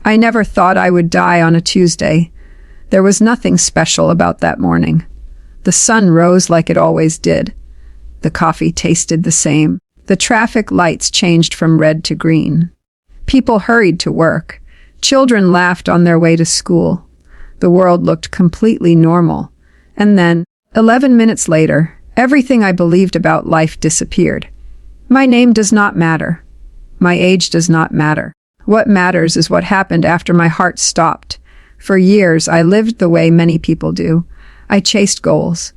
I never thought I would die on a Tuesday. There was nothing special about that morning. The sun rose like it always did. The coffee tasted the same. The traffic lights changed from red to green. People hurried to work. Children laughed on their way to school. The world looked completely normal. And then, 11 minutes later, everything I believed about life disappeared. My name does not matter. My age does not matter. What matters is what happened after my heart stopped. For years, I lived the way many people do. I chased goals.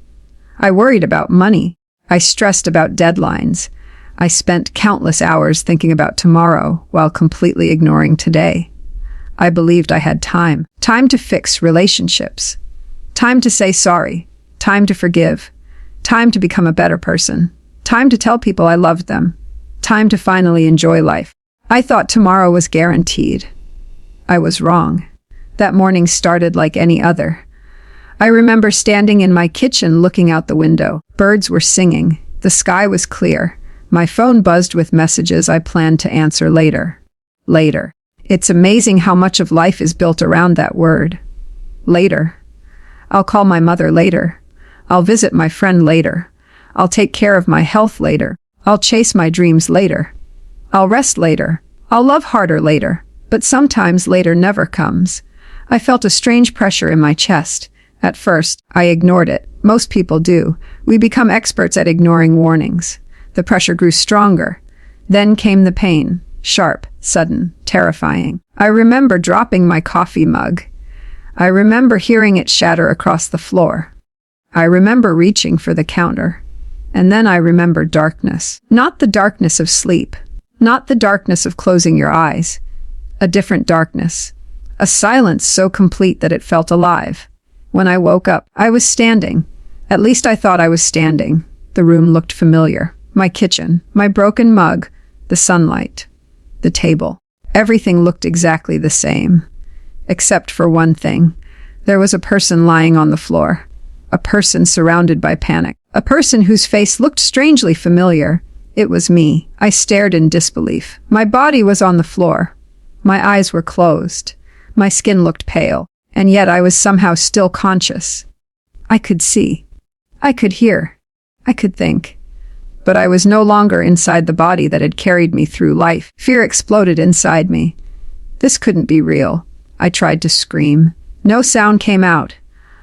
I worried about money. I stressed about deadlines. I spent countless hours thinking about tomorrow while completely ignoring today. I believed I had time. Time to fix relationships. Time to say sorry. Time to forgive. Time to become a better person. Time to tell people I loved them. Time to finally enjoy life. I thought tomorrow was guaranteed. I was wrong. That morning started like any other. I remember standing in my kitchen looking out the window. Birds were singing. The sky was clear. My phone buzzed with messages I planned to answer later. Later. It's amazing how much of life is built around that word. Later. I'll call my mother later. I'll visit my friend later. I'll take care of my health later. I'll chase my dreams later. I'll rest later. I'll love harder later. But sometimes later never comes. I felt a strange pressure in my chest. At first, I ignored it. Most people do. We become experts at ignoring warnings. The pressure grew stronger. Then came the pain. Sharp, sudden, terrifying. I remember dropping my coffee mug. I remember hearing it shatter across the floor. I remember reaching for the counter. And then I remember darkness. Not the darkness of sleep. Not the darkness of closing your eyes. A different darkness. A silence so complete that it felt alive. When I woke up, I was standing. At least I thought I was standing. The room looked familiar. My kitchen, my broken mug, the sunlight, the table. Everything looked exactly the same. Except for one thing. There was a person lying on the floor. A person surrounded by panic. A person whose face looked strangely familiar. It was me. I stared in disbelief. My body was on the floor. My eyes were closed. My skin looked pale. And yet I was somehow still conscious. I could see. I could hear. I could think. But I was no longer inside the body that had carried me through life. Fear exploded inside me. This couldn't be real. I tried to scream. No sound came out.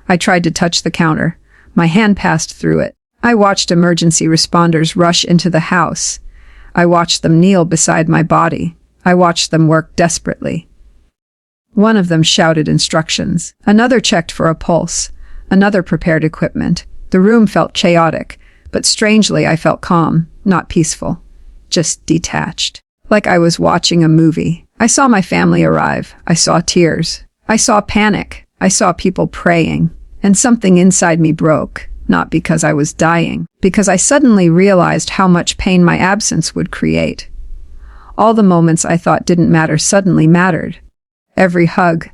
I tried to touch the counter. My hand passed through it. I watched emergency responders rush into the house. I watched them kneel beside my body. I watched them work desperately. One of them shouted instructions. Another checked for a pulse. Another prepared equipment. The room felt chaotic, but strangely I felt calm, not peaceful, just detached. Like I was watching a movie. I saw my family arrive. I saw tears. I saw panic. I saw people praying. And something inside me broke, not because I was dying, because I suddenly realized how much pain my absence would create. All the moments I thought didn't matter suddenly mattered. Every hug,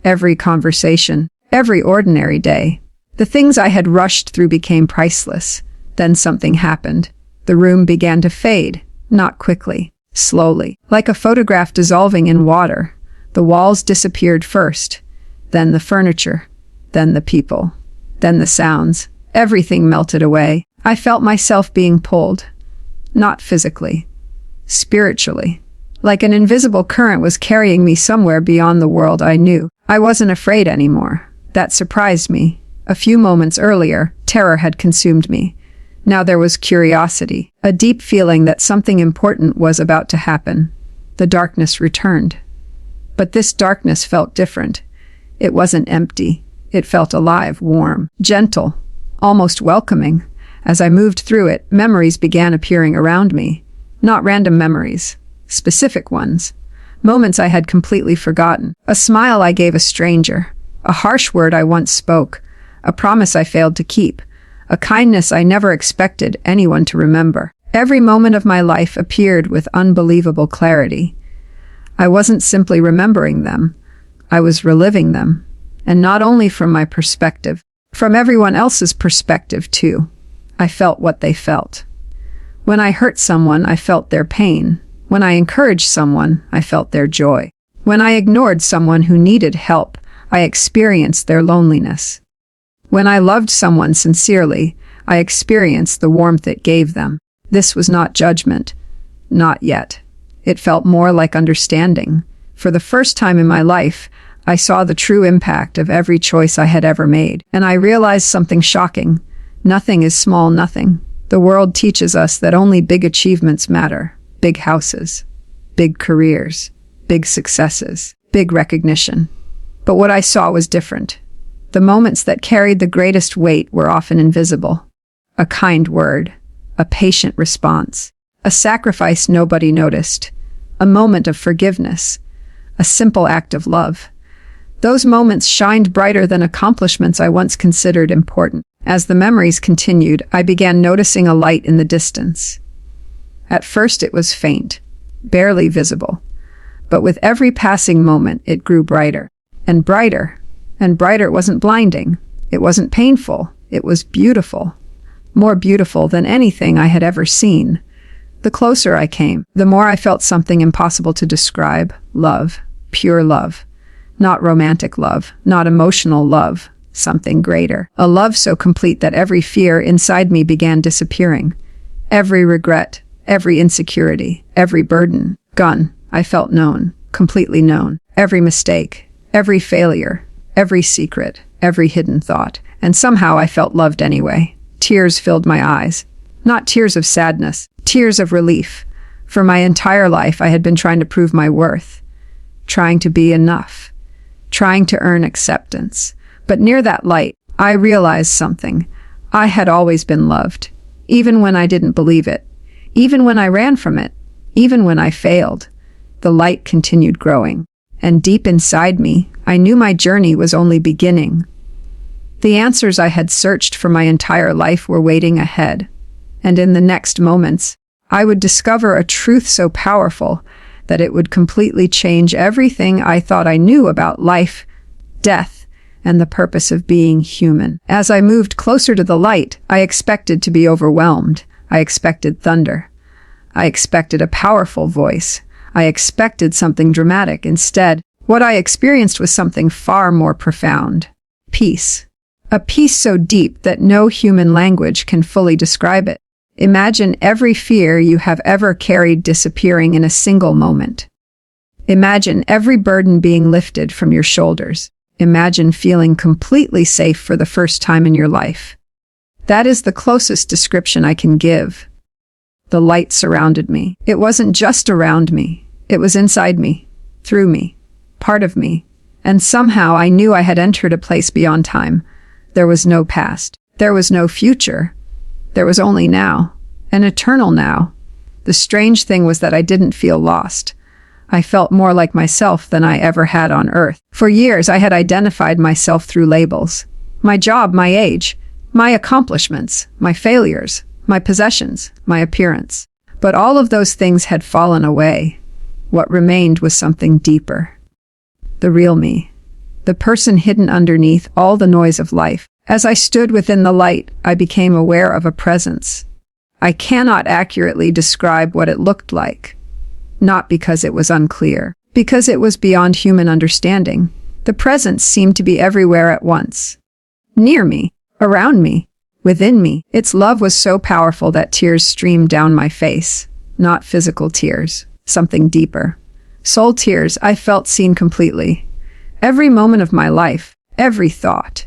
every conversation, every ordinary day. The things I had rushed through became priceless. Then something happened. The room began to fade, not quickly, slowly, like a photograph dissolving in water. The walls disappeared first, then the furniture, then the people, then the sounds. Everything melted away. I felt myself being pulled, not physically, spiritually. Like an invisible current was carrying me somewhere beyond the world I knew. I wasn't afraid anymore. That surprised me. A few moments earlier, terror had consumed me. Now there was curiosity, a deep feeling that something important was about to happen. The darkness returned. But this darkness felt different. It wasn't empty. It felt alive, warm, gentle, almost welcoming. As I moved through it, memories began appearing around me. Not random memories. Specific ones. Moments I had completely forgotten. A smile I gave a stranger. A harsh word I once spoke. A promise I failed to keep. A kindness I never expected anyone to remember. Every moment of my life appeared with unbelievable clarity. I wasn't simply remembering them. I was reliving them. And not only from my perspective, from everyone else's perspective too. I felt what they felt. When I hurt someone, I felt their pain. When I encouraged someone, I felt their joy. When I ignored someone who needed help, I experienced their loneliness. When I loved someone sincerely, I experienced the warmth it gave them. This was not judgment. Not yet. It felt more like understanding. For the first time in my life, I saw the true impact of every choice I had ever made. And I realized something shocking. Nothing is small nothing. The world teaches us that only big achievements matter. Big houses, big careers, big successes, big recognition. But what I saw was different. The moments that carried the greatest weight were often invisible. A kind word, a patient response, a sacrifice nobody noticed, a moment of forgiveness, a simple act of love. Those moments shined brighter than accomplishments I once considered important. As the memories continued, I began noticing a light in the distance. At first it was faint, barely visible, but with every passing moment it grew brighter, and brighter, and brighter. It wasn't blinding, it wasn't painful, it was beautiful, more beautiful than anything I had ever seen. The closer I came, the more I felt something impossible to describe. Love, pure love. Not romantic love, not emotional love, something greater. A love so complete that every fear inside me began disappearing. Every regret, every insecurity, every burden, gone. I felt known, completely known. Every mistake, every failure, every secret, every hidden thought. And somehow I felt loved anyway. Tears filled my eyes. Not tears of sadness, tears of relief. For my entire life I had been trying to prove my worth, trying to be enough, trying to earn acceptance. But near that light, I realized something. I had always been loved, even when I didn't believe it, even when I ran from it, even when I failed. The light continued growing, and deep inside me, I knew my journey was only beginning. The answers I had searched for my entire life were waiting ahead, and in the next moments, I would discover a truth so powerful that it would completely change everything I thought I knew about life, death, and the purpose of being human. As I moved closer to the light, I expected to be overwhelmed. I expected thunder. I expected a powerful voice. I expected something dramatic. Instead, what I experienced was something far more profound. Peace. A peace so deep that no human language can fully describe it. Imagine every fear you have ever carried disappearing in a single moment. Imagine every burden being lifted from your shoulders. Imagine feeling completely safe for the first time in your life. That is the closest description I can give. The light surrounded me. It wasn't just around me. It was inside me, through me, part of me. And somehow I knew I had entered a place beyond time. There was no past. There was no future. There was only now, an eternal now. The strange thing was that I didn't feel lost. I felt more like myself than I ever had on Earth. For years, I had identified myself through labels. My job, my age, my accomplishments, my failures, my possessions, my appearance. But all of those things had fallen away. What remained was something deeper. The real me. The person hidden underneath all the noise of life. As I stood within the light, I became aware of a presence. I cannot accurately describe what it looked like. Not because it was unclear, because it was beyond human understanding. The presence seemed to be everywhere at once. Near me, around me, within me. Its love was so powerful that tears streamed down my face. Not physical tears, something deeper. Soul tears. I felt seen completely. Every moment of my life, every thought,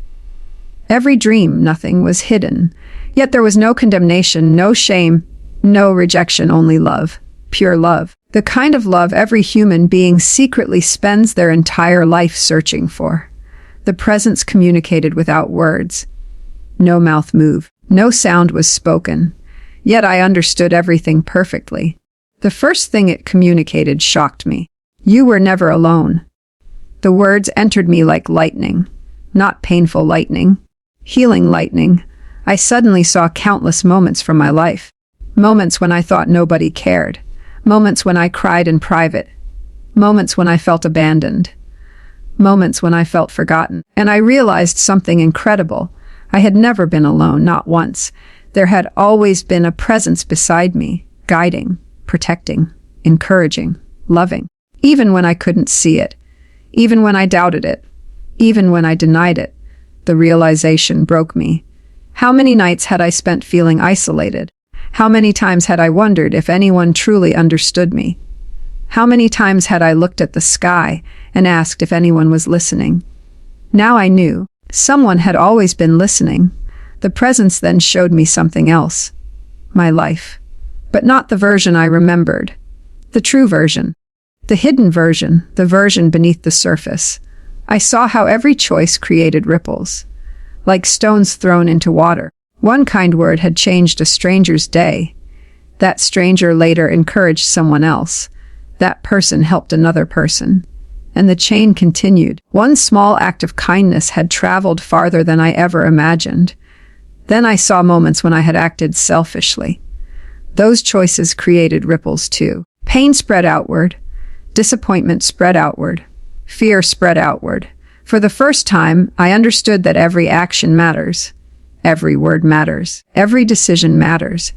every dream, nothing was hidden. Yet there was no condemnation, no shame, no rejection, only love. Pure love. The kind of love every human being secretly spends their entire life searching for. The presence communicated without words. No mouth moved. No sound was spoken. Yet I understood everything perfectly. The first thing it communicated shocked me. You were never alone. The words entered me like lightning. Not painful lightning. Healing lightning. I suddenly saw countless moments from my life. Moments when I thought nobody cared. Moments when I cried in private. Moments when I felt abandoned. Moments when I felt forgotten. And I realized something incredible. I had never been alone, not once. There had always been a presence beside me, guiding, protecting, encouraging, loving. even when I couldn't see it, even when I doubted it, even when I denied it. The realization broke me. How many nights had I spent feeling isolated? How many times had I wondered if anyone truly understood me? How many times had I looked at the sky and asked if anyone was listening? Now I knew. Someone had always been listening. The presence then showed me something else. My life. But not the version I remembered. The true version. The hidden version, the version beneath the surface. I saw how every choice created ripples. Like stones thrown into water. One kind word had changed a stranger's day. That stranger later encouraged someone else. That person helped another person. And the chain continued. One small act of kindness had traveled farther than I ever imagined. Then I saw moments when I had acted selfishly. Those choices created ripples too. Pain spread outward. Disappointment spread outward. Fear spread outward. For the first time, I understood that every action matters. Every word matters. Every decision matters.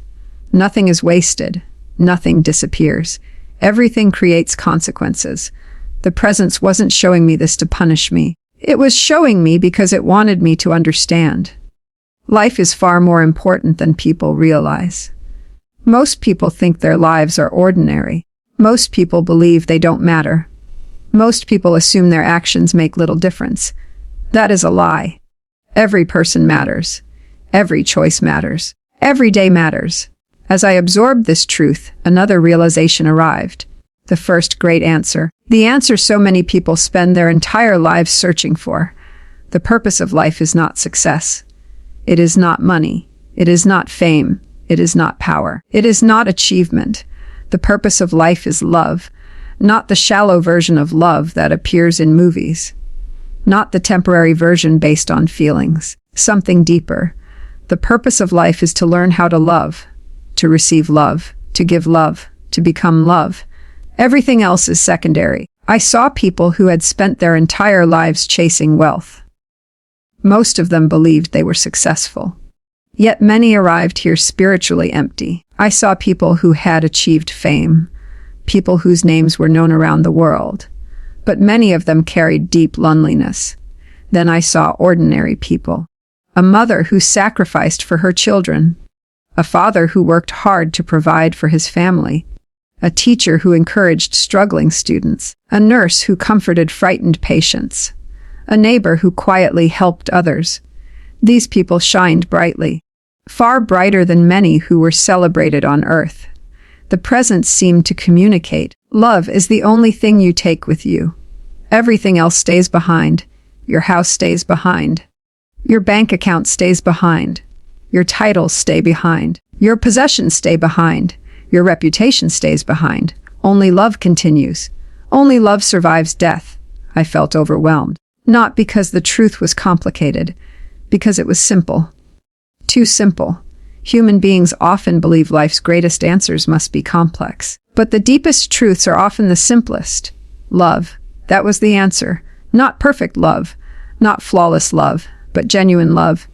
Nothing is wasted. Nothing disappears. Everything creates consequences. The presence wasn't showing me this to punish me. It was showing me because it wanted me to understand. Life is far more important than people realize. Most people think their lives are ordinary. Most people believe they don't matter. Most people assume their actions make little difference. That is a lie. Every person matters. Every choice matters. Every day matters. As I absorbed this truth, another realization arrived. The first great answer. The answer so many people spend their entire lives searching for. The purpose of life is not success. It is not money. It is not fame. It is not power. It is not achievement. The purpose of life is love. Not the shallow version of love that appears in movies. Not the temporary version based on feelings. Something deeper. The purpose of life is to learn how to love, to receive love, to give love, to become love. Everything else is secondary. I saw people who had spent their entire lives chasing wealth. Most of them believed they were successful. Yet many arrived here spiritually empty. I saw people who had achieved fame, people whose names were known around the world, but many of them carried deep loneliness. Then I saw ordinary people. A mother who sacrificed for her children, a father who worked hard to provide for his family, a teacher who encouraged struggling students, a nurse who comforted frightened patients, a neighbor who quietly helped others. These people shined brightly, far brighter than many who were celebrated on earth. The presence seemed to communicate. Love is the only thing you take with you. Everything else stays behind. Your house stays behind. Your bank account stays behind. Your titles stay behind. Your possessions stay behind. Your reputation stays behind. Only love continues. Only love survives death. I felt overwhelmed. Not because the truth was complicated, because it was simple. Too simple. Human beings often believe life's greatest answers must be complex. But the deepest truths are often the simplest. Love. That was the answer. Not perfect love. Not flawless love, but genuine love.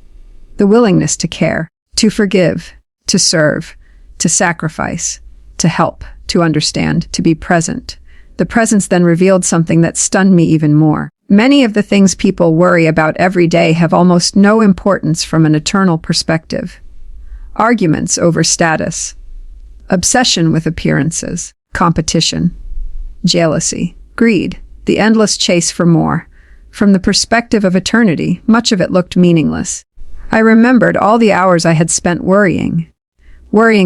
The willingness to care, to forgive, to serve, to sacrifice, to help, to understand, to be present. The presence then revealed something that stunned me even more. Many of the things people worry about every day have almost no importance from an eternal perspective. Arguments over status, obsession with appearances, competition, jealousy, greed, the endless chase for more. From the perspective of eternity, much of it looked meaningless. I remembered all the hours I had spent worrying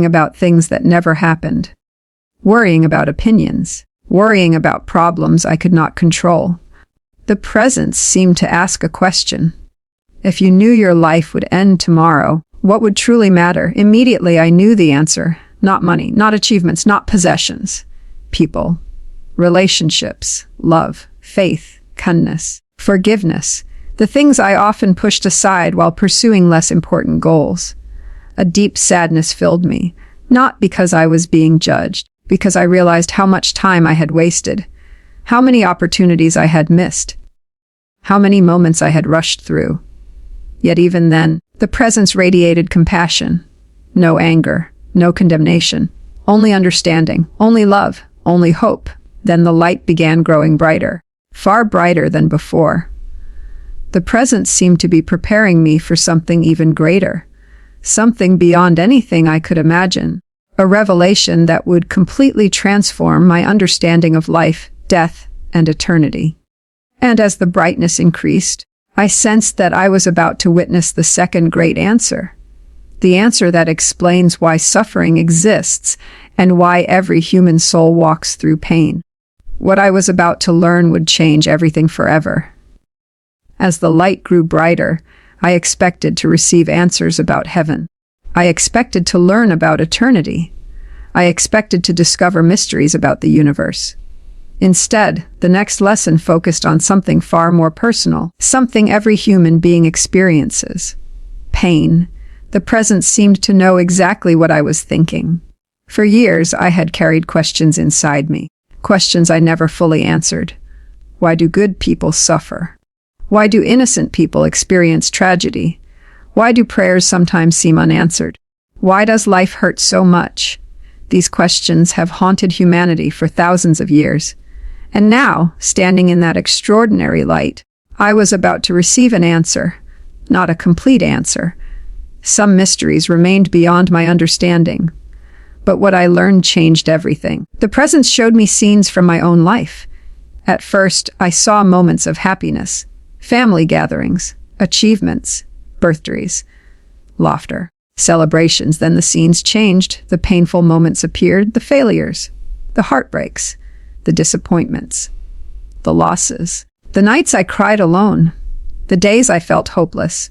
about things that never happened, worrying about opinions, worrying about problems I could not control. The presence seemed to ask a question. If you knew your life would end tomorrow, what would truly matter? Immediately I knew the answer. Not money, not achievements, not possessions. People, relationships, love, faith, kindness, forgiveness. The things I often pushed aside while pursuing less important goals. A deep sadness filled me, not because I was being judged, because I realized how much time I had wasted, how many opportunities I had missed, how many moments I had rushed through. Yet even then, the presence radiated compassion. No anger, no condemnation, only understanding, only love, only hope. Then the light began growing brighter, far brighter than before. The presence seemed to be preparing me for something even greater, something beyond anything I could imagine, a revelation that would completely transform my understanding of life, death, and eternity. And as the brightness increased, I sensed that I was about to witness the second great answer, the answer that explains why suffering exists and why every human soul walks through pain. What I was about to learn would change everything forever. As the light grew brighter, I expected to receive answers about heaven. I expected to learn about eternity. I expected to discover mysteries about the universe. Instead, the next lesson focused on something far more personal, something every human being experiences: pain. The presence seemed to know exactly what I was thinking. For years, I had carried questions inside me, questions I never fully answered. Why do good people suffer? Why do innocent people experience tragedy? Why do prayers sometimes seem unanswered? Why does life hurt so much? These questions have haunted humanity for thousands of years. And now, standing in that extraordinary light, I was about to receive an answer, not a complete answer. Some mysteries remained beyond my understanding. But what I learned changed everything. The presence showed me scenes from my own life. At first, I saw moments of happiness, family gatherings, achievements, birthdays, laughter, celebrations. Then the scenes changed. The painful moments appeared, the failures, the heartbreaks, the disappointments, the losses, the nights I cried alone, the days I felt hopeless,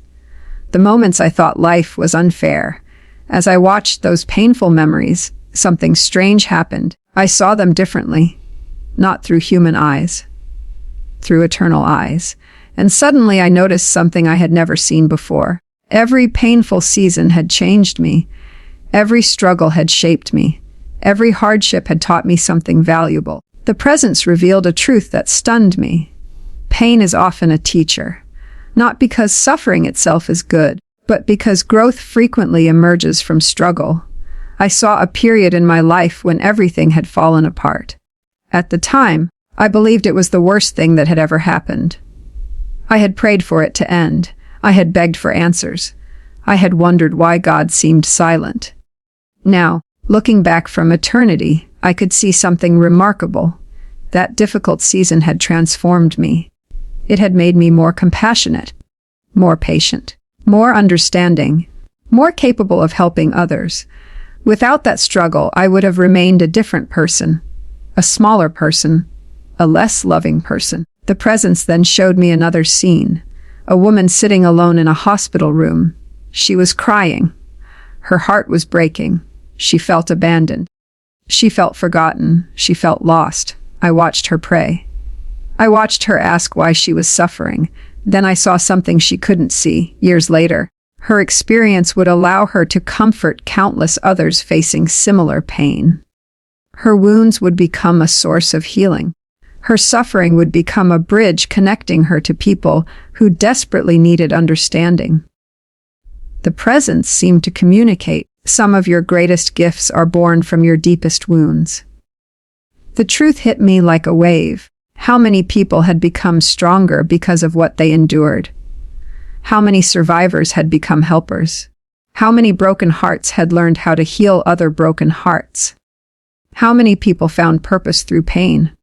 the moments I thought life was unfair. As I watched those painful memories, something strange happened. I saw them differently, not through human eyes, through eternal eyes. And suddenly I noticed something I had never seen before. Every painful season had changed me. Every struggle had shaped me. Every hardship had taught me something valuable. The presence revealed a truth that stunned me. Pain is often a teacher, not because suffering itself is good, but because growth frequently emerges from struggle. I saw a period in my life when everything had fallen apart. At the time, I believed it was the worst thing that had ever happened. I had prayed for it to end. I had begged for answers. I had wondered why God seemed silent. Now, looking back from eternity, I could see something remarkable. That difficult season had transformed me. It had made me more compassionate, more patient, more understanding, more capable of helping others. Without that struggle, I would have remained a different person, a smaller person, a less loving person. The presence then showed me another scene, a woman sitting alone in a hospital room. She was crying. Her heart was breaking. She felt abandoned. She felt forgotten. She felt lost. I watched her pray. I watched her ask why she was suffering. Then I saw something she couldn't see. Years later, her experience would allow her to comfort countless others facing similar pain. Her wounds would become a source of healing. Her suffering would become a bridge connecting her to people who desperately needed understanding. The presence seemed to communicate, some of your greatest gifts are born from your deepest wounds. The truth hit me like a wave. How many people had become stronger because of what they endured? How many survivors had become helpers? How many broken hearts had learned how to heal other broken hearts? How many people found purpose through pain?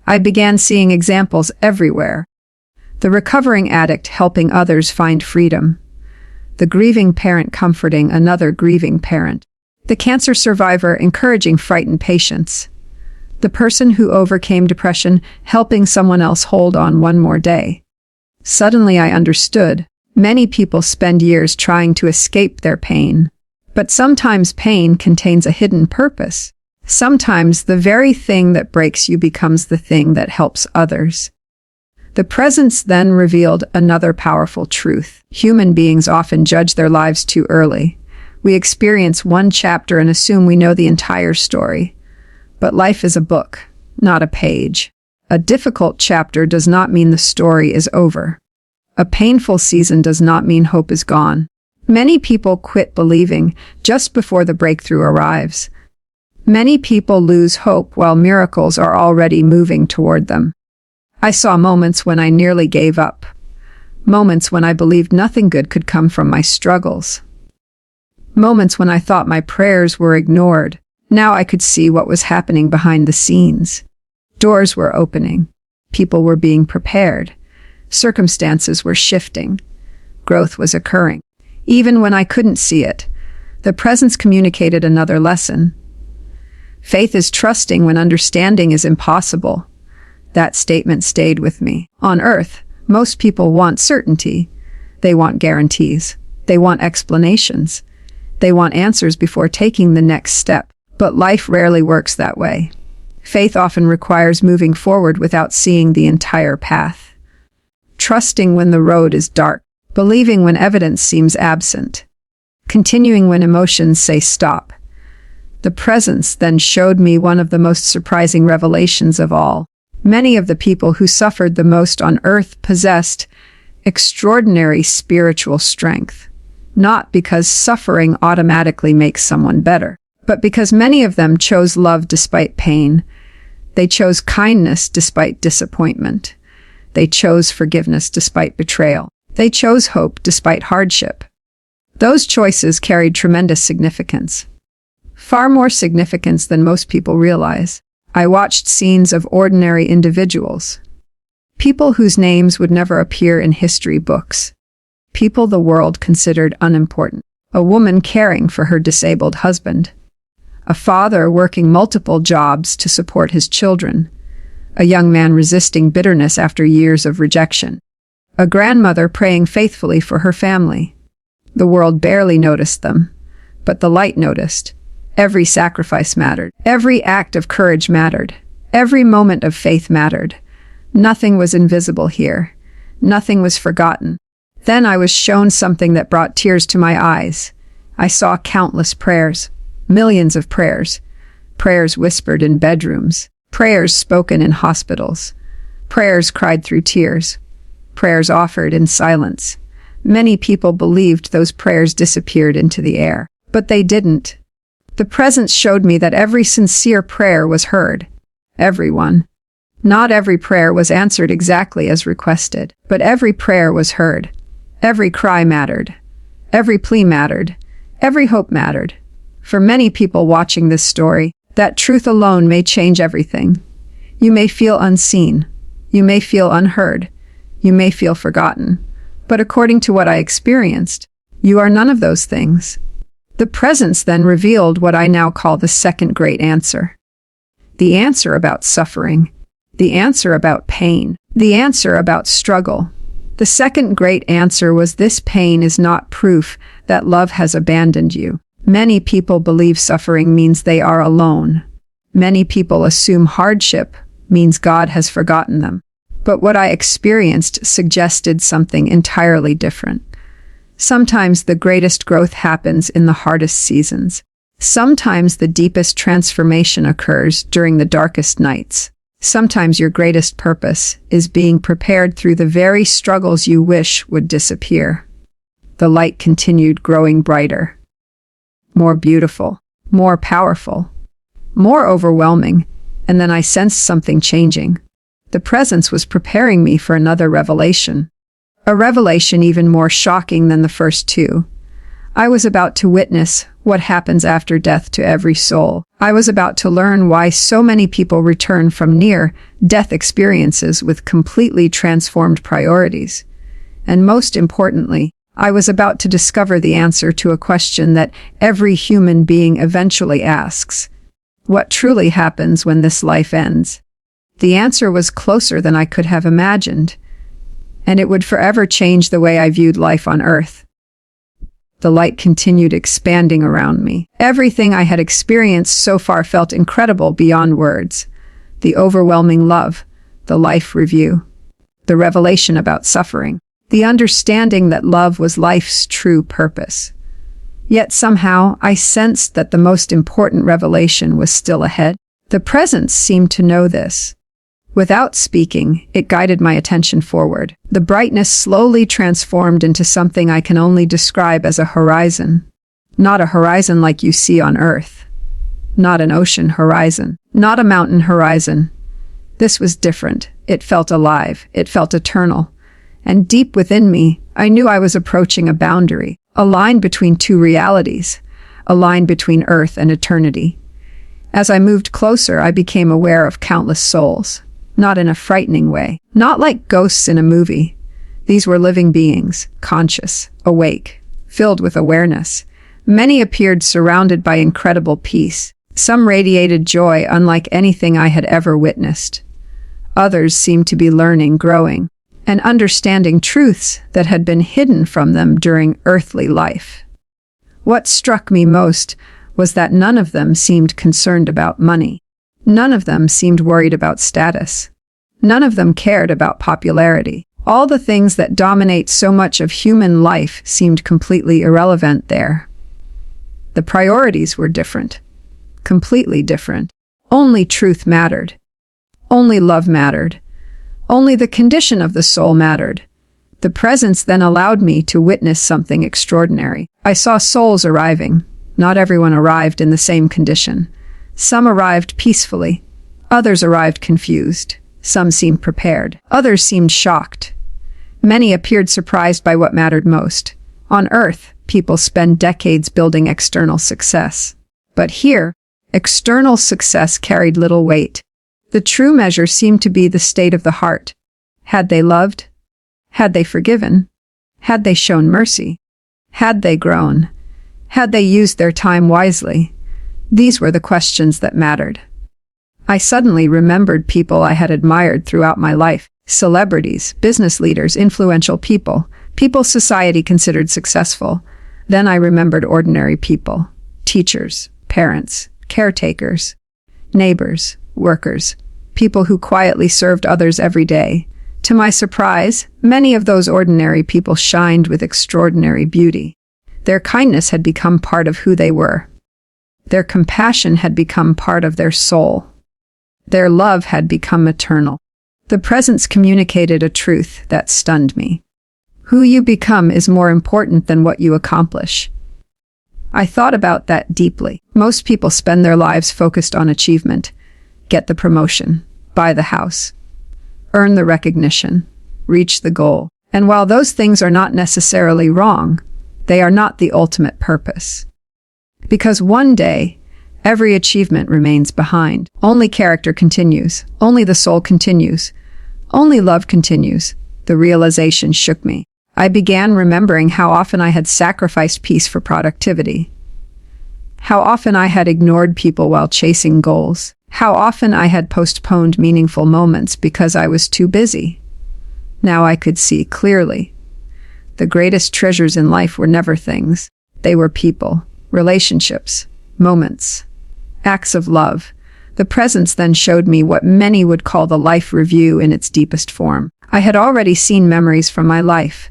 I began seeing examples everywhere. The recovering addict helping others find freedom. The grieving parent comforting another grieving parent. The cancer survivor encouraging frightened patients. The person who overcame depression helping someone else hold on one more day. Suddenly I understood. Many people spend years trying to escape their pain. But sometimes pain contains a hidden purpose. Sometimes the very thing that breaks you becomes the thing that helps others. The presence then revealed another powerful truth. Human beings often judge their lives too early. We experience one chapter and assume we know the entire story. But life is a book, not a page. A difficult chapter does not mean the story is over. A painful season does not mean hope is gone. Many people quit believing just before the breakthrough arrives. Many people lose hope while miracles are already moving toward them. I saw moments when I nearly gave up. Moments when I believed nothing good could come from my struggles. Moments when I thought my prayers were ignored. Now I could see what was happening behind the scenes. Doors were opening. People were being prepared. Circumstances were shifting. Growth was occurring. Even when I couldn't see it, the presence communicated another lesson. Faith is trusting when understanding is impossible. That statement stayed with me. On earth, most people want certainty. They want guarantees. They want explanations. They want answers before taking the next step. But life rarely works that way. Faith often requires moving forward without seeing the entire path. Trusting when the road is dark. Believing when evidence seems absent. Continuing when emotions say stop. The presence then showed me one of the most surprising revelations of all. Many of the people who suffered the most on earth possessed extraordinary spiritual strength. Not because suffering automatically makes someone better, but because many of them chose love despite pain. They chose kindness despite disappointment. They chose forgiveness despite betrayal. They chose hope despite hardship. Those choices carried tremendous significance. Far more significance than most people realize. I watched scenes of ordinary individuals. People whose names would never appear in history books. People the world considered unimportant. A woman caring for her disabled husband. A father working multiple jobs to support his children. A young man resisting bitterness after years of rejection. A grandmother praying faithfully for her family. The world barely noticed them, but the light noticed. Every sacrifice mattered. Every act of courage mattered. Every moment of faith mattered. Nothing was invisible here. Nothing was forgotten. Then I was shown something that brought tears to my eyes. I saw countless prayers. Millions of prayers. Prayers whispered in bedrooms. Prayers spoken in hospitals. Prayers cried through tears. Prayers offered in silence. Many people believed those prayers disappeared into the air, but they didn't. The presence showed me that every sincere prayer was heard. Everyone. Not every prayer was answered exactly as requested, but every prayer was heard. Every cry mattered. Every plea mattered. Every hope mattered. For many people watching this story, that truth alone may change everything. You may feel unseen. You may feel unheard. You may feel forgotten. But according to what I experienced, you are none of those things. The presence then revealed what I now call the second great answer. The answer about suffering. The answer about pain. The answer about struggle. The second great answer was this: pain is not proof that love has abandoned you. Many people believe suffering means they are alone. Many people assume hardship means God has forgotten them. But what I experienced suggested something entirely different. Sometimes the greatest growth happens in the hardest seasons. Sometimes the deepest transformation occurs during the darkest nights. Sometimes your greatest purpose is being prepared through the very struggles you wish would disappear. The light continued growing brighter, more beautiful, more powerful, more overwhelming, and then I sensed something changing. The presence was preparing me for another revelation. A revelation even more shocking than the first two. I was about to witness what happens after death to every soul. I was about to learn why so many people return from near-death experiences with completely transformed priorities. And most importantly, I was about to discover the answer to a question that every human being eventually asks. What truly happens when this life ends? The answer was closer than I could have imagined, and it would forever change the way I viewed life on earth. The light continued expanding around me. Everything I had experienced so far felt incredible beyond words. The overwhelming love, the life review, the revelation about suffering, the understanding that love was life's true purpose. Yet somehow I sensed that the most important revelation was still ahead. The presence seemed to know this. Without speaking, it guided my attention forward. The brightness slowly transformed into something I can only describe as a horizon. Not a horizon like you see on Earth. not an ocean horizon, not a mountain horizon. This was different. It felt alive. It felt eternal. And deep within me, I knew I was approaching a boundary, a line between two realities, a line between earth and eternity. As I moved closer, I became aware of countless souls, not in a frightening way, not like ghosts in a movie. These were living beings, conscious, awake, filled with awareness. Many appeared surrounded by incredible peace. Some radiated joy unlike anything I had ever witnessed. Others seemed to be learning, growing, and understanding truths that had been hidden from them during earthly life. What struck me most was that none of them seemed concerned about money. None of them seemed worried about status. None of them cared about popularity. All the things that dominate so much of human life seemed completely irrelevant there. The priorities were different. Completely different. Only truth mattered. Only love mattered. Only the condition of the soul mattered. The presence then allowed me to witness something extraordinary. I saw souls arriving. Not everyone arrived in the same condition. Some arrived peacefully. Others arrived confused. Some seemed prepared. Others seemed shocked. Many appeared surprised by what mattered most. On Earth, people spend decades building external success. But here, external success carried little weight. The true measure seemed to be the state of the heart. Had they loved? Had they forgiven? Had they shown mercy? Had they grown? Had they used their time wisely? These were the questions that mattered. I suddenly remembered people I had admired throughout my life. Celebrities, business leaders, influential people, people society considered successful. Then I remembered ordinary people, teachers, parents, caretakers, neighbors, workers, people who quietly served others every day. To my surprise, many of those ordinary people shined with extraordinary beauty. Their kindness had become part of who they were. Their compassion had become part of their soul. Their love had become eternal. The presence communicated a truth that stunned me. Who you become is more important than what you accomplish. I thought about that deeply. Most people spend their lives focused on achievement. Get the promotion, buy the house, earn the recognition, reach the goal. And while those things are not necessarily wrong, they are not the ultimate purpose. Because one day, every achievement remains behind. Only character continues. Only the soul continues. Only love continues. The realization shook me. I began remembering how often I had sacrificed peace for productivity. How often I had ignored people while chasing goals. How often I had postponed meaningful moments because I was too busy. Now I could see clearly. The greatest treasures in life were never things. They were people, relationships, moments, acts of love. The presence then showed me what many would call the life review in its deepest form. I had already seen memories from my life,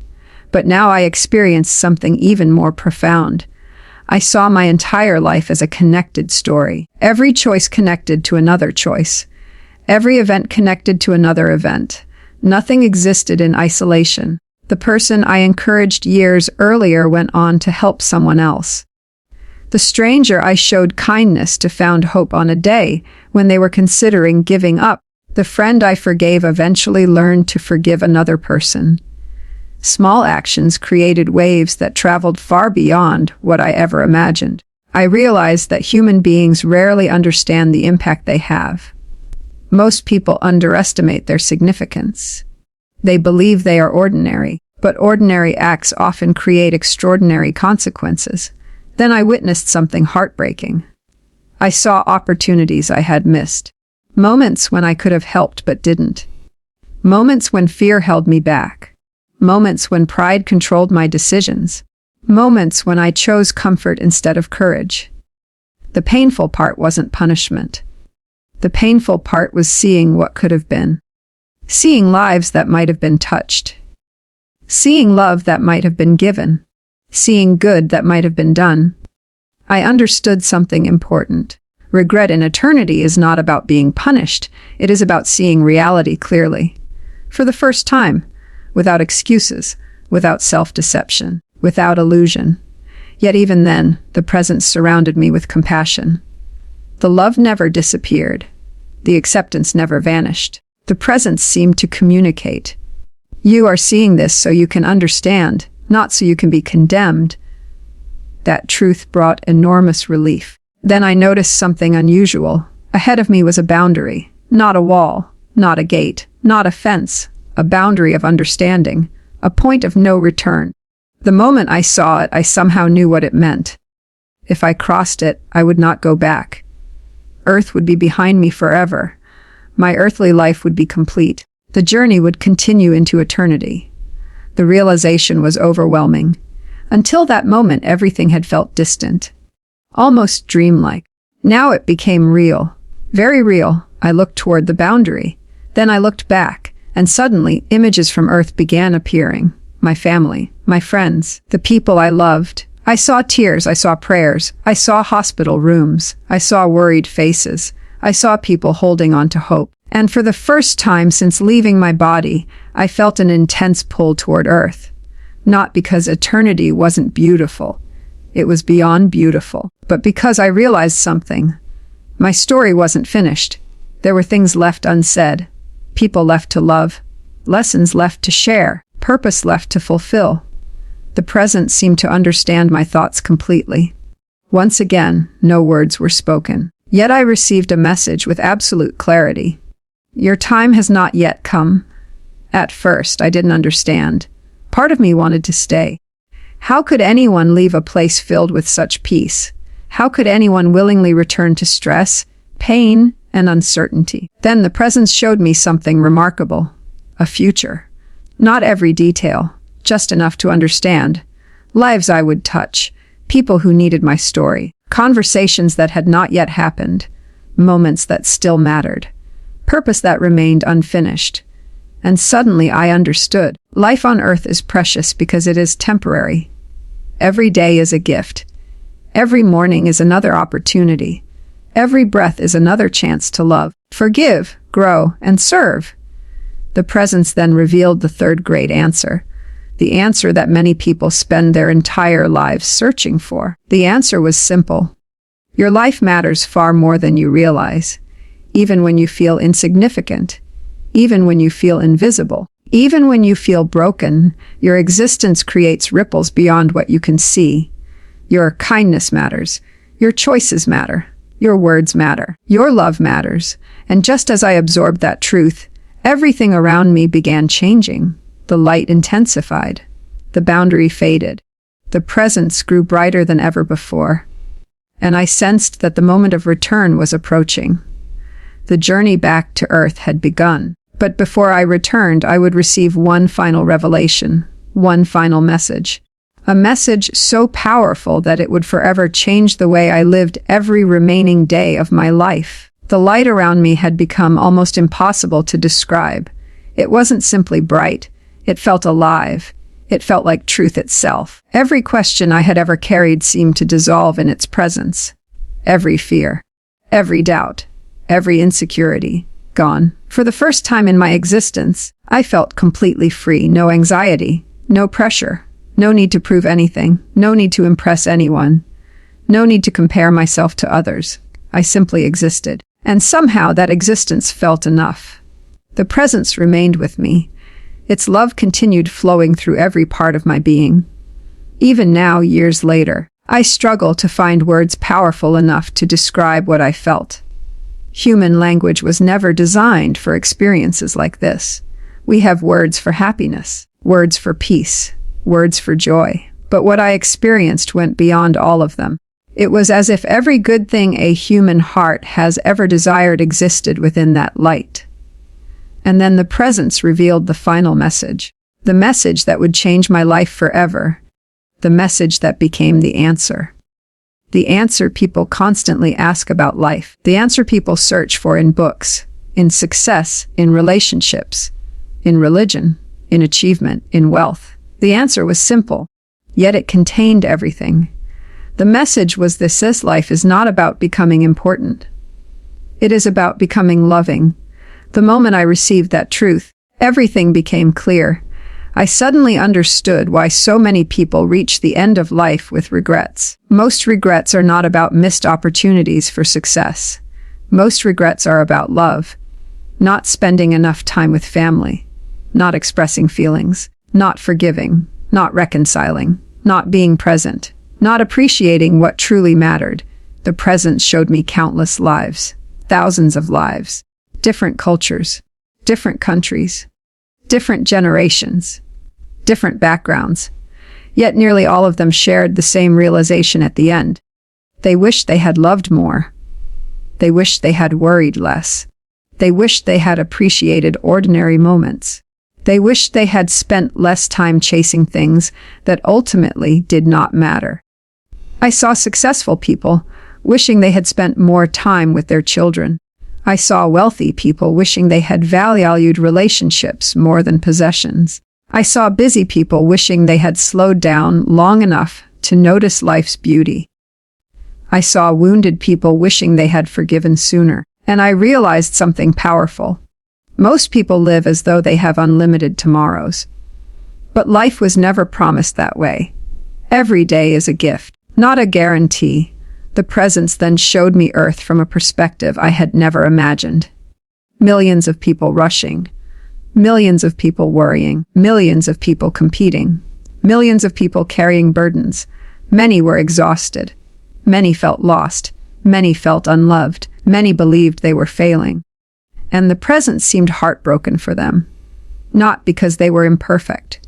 but now I experienced something even more profound. I saw my entire life as a connected story. Every choice connected to another choice. Every event connected to another event. Nothing existed in isolation. The person I encouraged years earlier went on to help someone else. The stranger I showed kindness to found hope on a day when they were considering giving up. The friend I forgave eventually learned to forgive another person. Small actions created waves that traveled far beyond what I ever imagined. I realized that human beings rarely understand the impact they have. Most people underestimate their significance. They believe they are ordinary, but ordinary acts often create extraordinary consequences. Then I witnessed something heartbreaking. I saw opportunities I had missed. Moments when I could have helped but didn't. Moments when fear held me back. Moments when pride controlled my decisions. Moments when I chose comfort instead of courage. The painful part wasn't punishment. The painful part was seeing what could have been. Seeing lives that might have been touched. Seeing love that might have been given. Seeing good that might have been done. I understood something important. Regret in eternity is not about being punished. It is about seeing reality clearly. For the first time, without excuses, without self-deception, without illusion. Yet even then, the presence surrounded me with compassion. The love never disappeared. The acceptance never vanished. The presence seemed to communicate. You are seeing this so you can understand, not so you can be condemned. That truth brought enormous relief. Then I noticed something unusual. Ahead of me was a boundary, not a wall, not a gate, not a fence, a boundary of understanding, a point of no return. The moment I saw it, I somehow knew what it meant. If I crossed it, I would not go back. Earth would be behind me forever. My earthly life would be complete. The journey would continue into eternity. The realization was overwhelming. Until that moment, everything had felt distant, almost dreamlike. Now it became real, very real. I looked toward the boundary. Then I looked back, and suddenly images from Earth began appearing. My family, my friends, the people I loved. I saw tears, I saw prayers, I saw hospital rooms, I saw worried faces, I saw people holding on to hope. And for the first time since leaving my body, I felt an intense pull toward Earth. Not because eternity wasn't beautiful. It was beyond beautiful. But because I realized something. My story wasn't finished. There were things left unsaid. People left to love. Lessons left to share. Purpose left to fulfill. The present seemed to understand my thoughts completely. Once again, no words were spoken. Yet I received a message with absolute clarity. Your time has not yet come. At first, I didn't understand. Part of me wanted to stay. How could anyone leave a place filled with such peace? How could anyone willingly return to stress, pain, and uncertainty? Then the presence showed me something remarkable. A future. Not every detail, just enough to understand. Lives I would touch. People who needed my story. Conversations that had not yet happened. Moments that still mattered. Purpose that remained unfinished. And suddenly I understood. Life on earth is precious because it is temporary. Every day is a gift. Every morning is another opportunity. Every breath is another chance to love, forgive, grow, and serve. The presence then revealed the third great answer. The answer that many people spend their entire lives searching for. The answer was simple. Your life matters far more than you realize. Even when you feel insignificant. Even when you feel invisible. Even when you feel broken, your existence creates ripples beyond what you can see. Your kindness matters. Your choices matter. Your words matter. Your love matters. And just as I absorbed that truth, everything around me began changing. The light intensified. The boundary faded. The presence grew brighter than ever before. And I sensed that the moment of return was approaching. The journey back to Earth had begun. But before I returned, I would receive one final revelation, one final message. A message so powerful that it would forever change the way I lived every remaining day of my life. The light around me had become almost impossible to describe. It wasn't simply bright. It felt alive. It felt like truth itself. Every question I had ever carried seemed to dissolve in its presence. Every fear, every doubt, every insecurity, gone. For the first time in my existence, I felt completely free. No anxiety, no pressure, no need to prove anything, no need to impress anyone, no need to compare myself to others. I simply existed. And somehow that existence felt enough. The presence remained with me. Its love continued flowing through every part of my being. Even now, years later, I struggle to find words powerful enough to describe what I felt. Human language was never designed for experiences like this. We have words for happiness, words for peace, words for joy. But what I experienced went beyond all of them. It was as if every good thing a human heart has ever desired existed within that light. And then the presence revealed the final message. The message that would change my life forever. The message that became the answer. The answer people constantly ask about life. The answer people search for in books, in success, in relationships, in religion, in achievement, in wealth. The answer was simple, yet it contained everything. The message was this life is not about becoming important. It is about becoming loving. The moment I received that truth, everything became clear. I suddenly understood why so many people reach the end of life with regrets. Most regrets are not about missed opportunities for success. Most regrets are about love. Not spending enough time with family. Not expressing feelings. Not forgiving. Not reconciling. Not being present. Not appreciating what truly mattered. The present showed me countless lives. Thousands of lives. Different cultures. Different countries. Different generations. Different backgrounds. Yet nearly all of them shared the same realization at the end. They wished they had loved more. They wished they had worried less. They wished they had appreciated ordinary moments. They wished they had spent less time chasing things that ultimately did not matter. I saw successful people wishing they had spent more time with their children. I saw wealthy people wishing they had valued relationships more than possessions. I saw busy people wishing they had slowed down long enough to notice life's beauty. I saw wounded people wishing they had forgiven sooner, and I realized something powerful. Most people live as though they have unlimited tomorrows. But life was never promised that way. Every day is a gift, not a guarantee. The presence then showed me Earth from a perspective I had never imagined. Millions of people rushing. Millions of people worrying. Millions of people competing. Millions of people carrying burdens. Many were exhausted. Many felt lost. Many felt unloved. Many believed they were failing. And the present seemed heartbroken for them. Not because they were imperfect,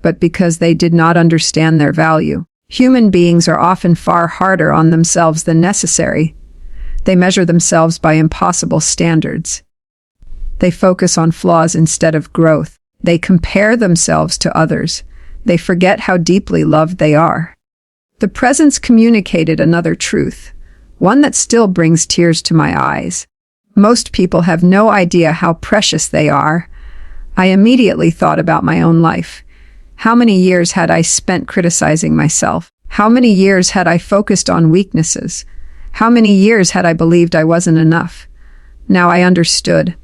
but because they did not understand their value. Human beings are often far harder on themselves than necessary. They measure themselves by impossible standards. They focus on flaws instead of growth. They compare themselves to others. They forget how deeply loved they are. The presence communicated another truth, one that still brings tears to my eyes. Most people have no idea how precious they are. I immediately thought about my own life. How many years had I spent criticizing myself? How many years had I focused on weaknesses? How many years had I believed I wasn't enough? Now I understood.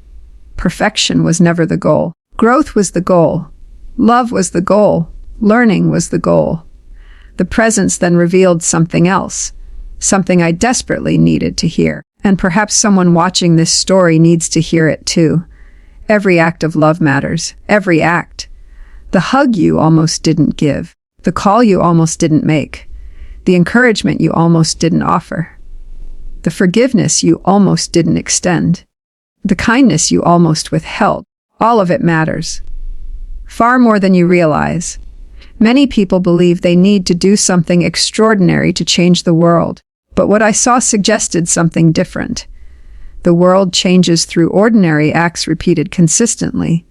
Perfection was never the goal. Growth was the goal. Love was the goal. Learning was the goal. The presence then revealed something else, something I desperately needed to hear. And perhaps someone watching this story needs to hear it too. Every act of love matters. Every act. The hug you almost didn't give. The call you almost didn't make. The encouragement you almost didn't offer. The forgiveness you almost didn't extend. The kindness you almost withheld. All of it matters. Far more than you realize. Many people believe they need to do something extraordinary to change the world. But what I saw suggested something different. The world changes through ordinary acts repeated consistently.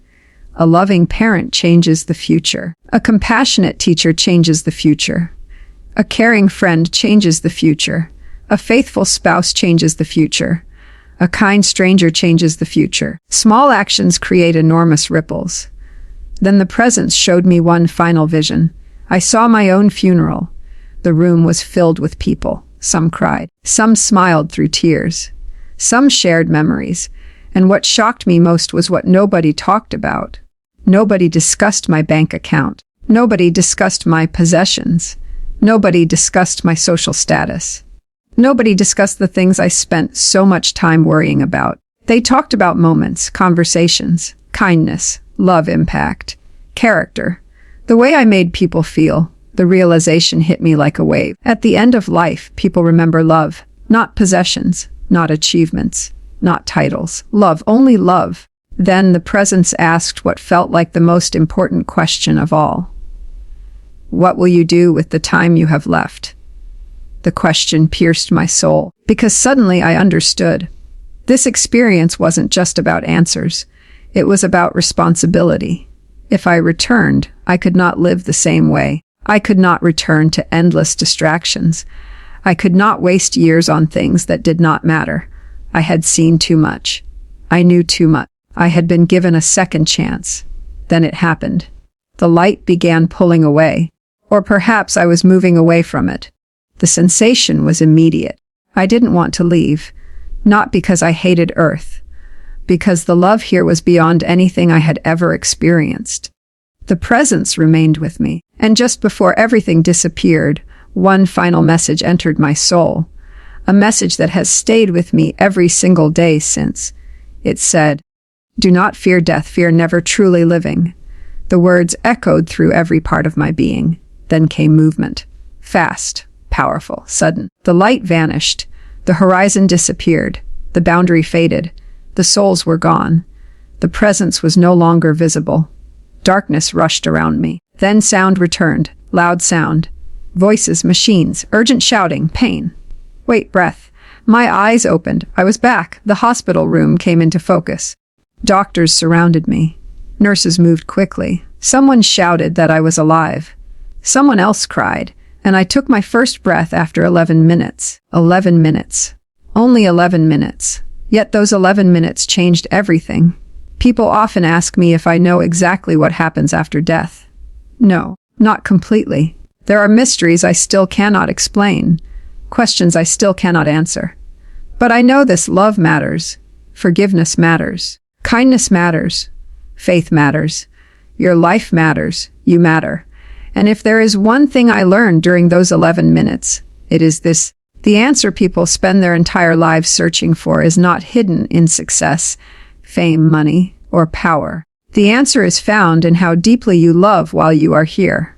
A loving parent changes the future. A compassionate teacher changes the future. A caring friend changes the future. A faithful spouse changes the future. A kind stranger changes the future. Small actions create enormous ripples. Then the presence showed me one final vision. I saw my own funeral. The room was filled with people. Some cried. Some smiled through tears. Some shared memories. And what shocked me most was what nobody talked about. Nobody discussed my bank account. Nobody discussed my possessions. Nobody discussed my social status. Nobody discussed the things I spent so much time worrying about. They talked about moments, conversations, kindness, love impact, character, the way I made people feel. The realization hit me like a wave. At the end of life, people remember love, not possessions, not achievements, not titles. Love, only love. Then the presence asked what felt like the most important question of all. What will you do with the time you have left? The question pierced my soul, because suddenly I understood. This experience wasn't just about answers. It was about responsibility. If I returned, I could not live the same way. I could not return to endless distractions. I could not waste years on things that did not matter. I had seen too much. I knew too much. I had been given a second chance. Then it happened. The light began pulling away. Or perhaps I was moving away from it. The sensation was immediate. I didn't want to leave. Not because I hated Earth. Because the love here was beyond anything I had ever experienced. The presence remained with me, and just before everything disappeared, one final message entered my soul, a message that has stayed with me every single day since. It said, "Do not fear death, fear never truly living." The words echoed through every part of my being. Then came movement. Fast, powerful, sudden. The light vanished. The horizon disappeared. The boundary faded. The souls were gone. The presence was no longer visible. Darkness rushed around me. Then sound returned. Loud sound. Voices, machines, urgent shouting, pain. Wait, breath. My eyes opened. I was back. The hospital room came into focus. Doctors surrounded me. Nurses moved quickly. Someone shouted that I was alive. Someone else cried, and I took my first breath after 11 minutes. 11 minutes. Only 11 minutes. Yet those 11 minutes changed everything. People often ask me if I know exactly what happens after death. No, not completely. There are mysteries I still cannot explain, questions I still cannot answer. But I know this: love matters, forgiveness matters, kindness matters, faith matters, your life matters, you matter. And if there is one thing I learned during those 11 minutes, it is this: the answer people spend their entire lives searching for is not hidden in success, fame, money, or power. The answer is found in how deeply you love while you are here.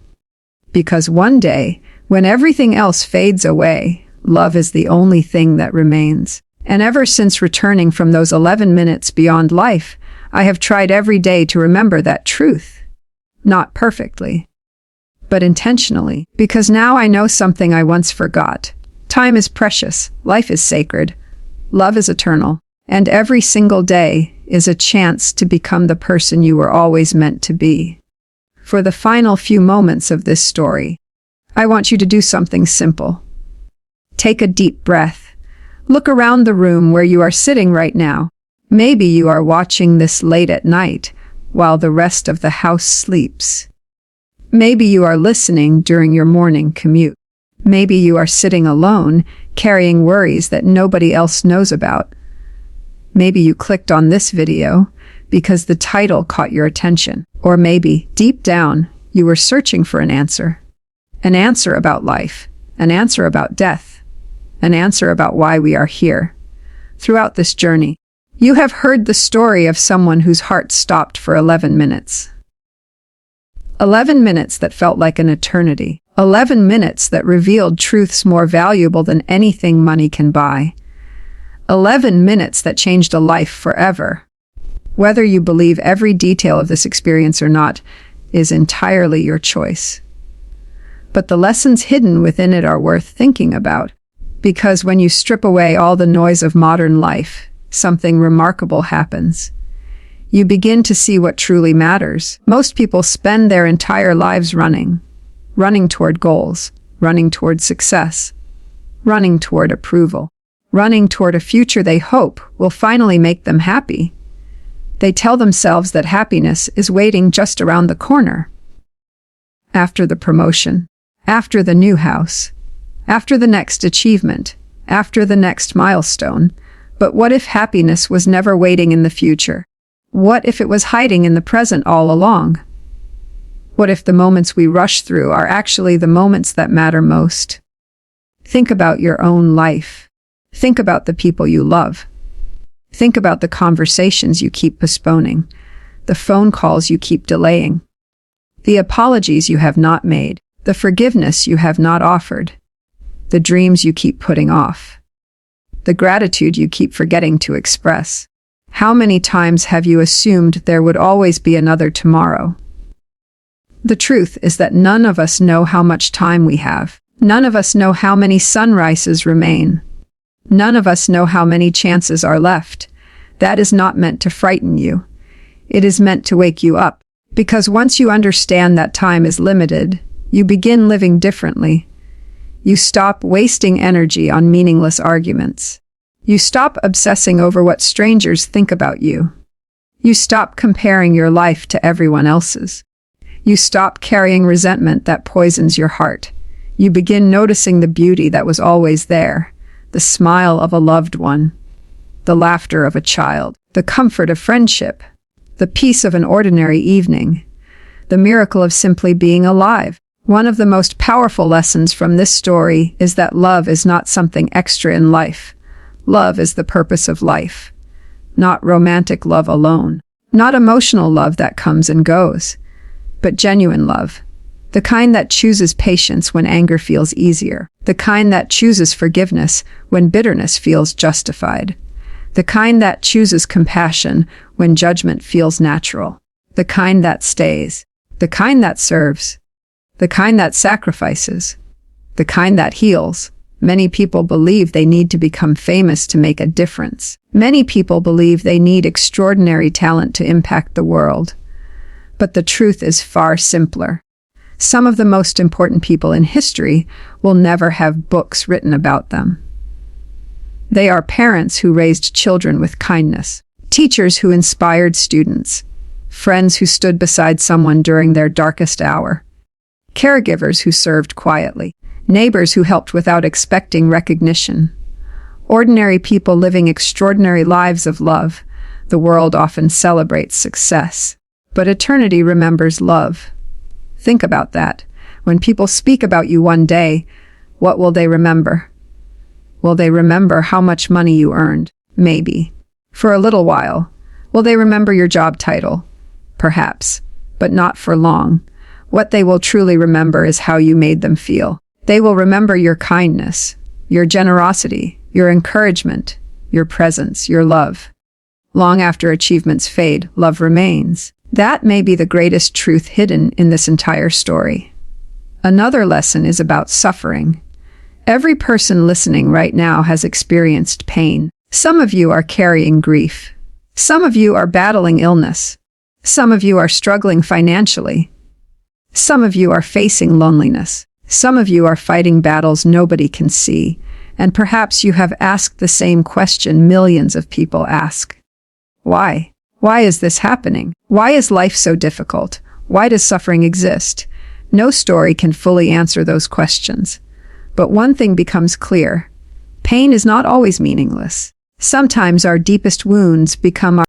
Because one day, when everything else fades away, love is the only thing that remains. And ever since returning from those 11 minutes beyond life, I have tried every day to remember that truth. Not perfectly, but intentionally, because now I know something I once forgot. Time is precious, life is sacred, love is eternal, and every single day is a chance to become the person you were always meant to be. For the final few moments of this story, I want you to do something simple. Take a deep breath. Look around the room where you are sitting right now. Maybe you are watching this late at night while the rest of the house sleeps. Maybe you are listening during your morning commute. Maybe you are sitting alone, carrying worries that nobody else knows about. Maybe you clicked on this video because the title caught your attention. Or maybe, deep down, you were searching for an answer. An answer about life. An answer about death. An answer about why we are here. Throughout this journey, you have heard the story of someone whose heart stopped for 11 minutes. 11 minutes that felt like an eternity. 11 minutes that revealed truths more valuable than anything money can buy. 11 minutes that changed a life forever. Whether you believe every detail of this experience or not is entirely your choice. But the lessons hidden within it are worth thinking about, because when you strip away all the noise of modern life, something remarkable happens. You begin to see what truly matters. Most people spend their entire lives running toward goals, running toward success, running toward approval, running toward a future they hope will finally make them happy. They tell themselves that happiness is waiting just around the corner. After the promotion, after the new house, after the next achievement, after the next milestone. But what if happiness was never waiting in the future? What if it was hiding in the present all along? What if the moments we rush through are actually the moments that matter most? Think about your own life. Think about the people you love. Think about the conversations you keep postponing, the phone calls you keep delaying, the apologies you have not made, the forgiveness you have not offered, the dreams you keep putting off, the gratitude you keep forgetting to express. How many times have you assumed there would always be another tomorrow? The truth is that none of us know how much time we have. None of us know how many sunrises remain. None of us know how many chances are left. That is not meant to frighten you. It is meant to wake you up. Because once you understand that time is limited, you begin living differently. You stop wasting energy on meaningless arguments. You stop obsessing over what strangers think about you. You stop comparing your life to everyone else's. You stop carrying resentment that poisons your heart. You begin noticing the beauty that was always there. The smile of a loved one, the laughter of a child, the comfort of friendship, the peace of an ordinary evening, the miracle of simply being alive. One of the most powerful lessons from this story is that love is not something extra in life. Love is the purpose of life. Not romantic love alone. Not emotional love that comes and goes. But genuine love. The kind that chooses patience when anger feels easier. The kind that chooses forgiveness when bitterness feels justified. The kind that chooses compassion when judgment feels natural. The kind that stays. The kind that serves. The kind that sacrifices. The kind that heals. Many people believe they need to become famous to make a difference. Many people believe they need extraordinary talent to impact the world. But the truth is far simpler. Some of the most important people in history will never have books written about them. They are parents who raised children with kindness, teachers who inspired students, friends who stood beside someone during their darkest hour, caregivers who served quietly, neighbors who helped without expecting recognition. Ordinary people living extraordinary lives of love. The world often celebrates success, but eternity remembers love. Think about that. When people speak about you one day, what will they remember? Will they remember how much money you earned? Maybe. For a little while. Will they remember your job title? Perhaps. But not for long. What they will truly remember is how you made them feel. They will remember your kindness, your generosity, your encouragement, your presence, your love. Long after achievements fade, love remains. That may be the greatest truth hidden in this entire story. Another lesson is about suffering. Every person listening right now has experienced pain. Some of you are carrying grief. Some of you are battling illness. Some of you are struggling financially. Some of you are facing loneliness. Some of you are fighting battles nobody can see. And perhaps you have asked the same question millions of people ask. Why? Why is this happening? Why is life so difficult? Why does suffering exist? No story can fully answer those questions. But one thing becomes clear. Pain is not always meaningless. Sometimes our deepest wounds become our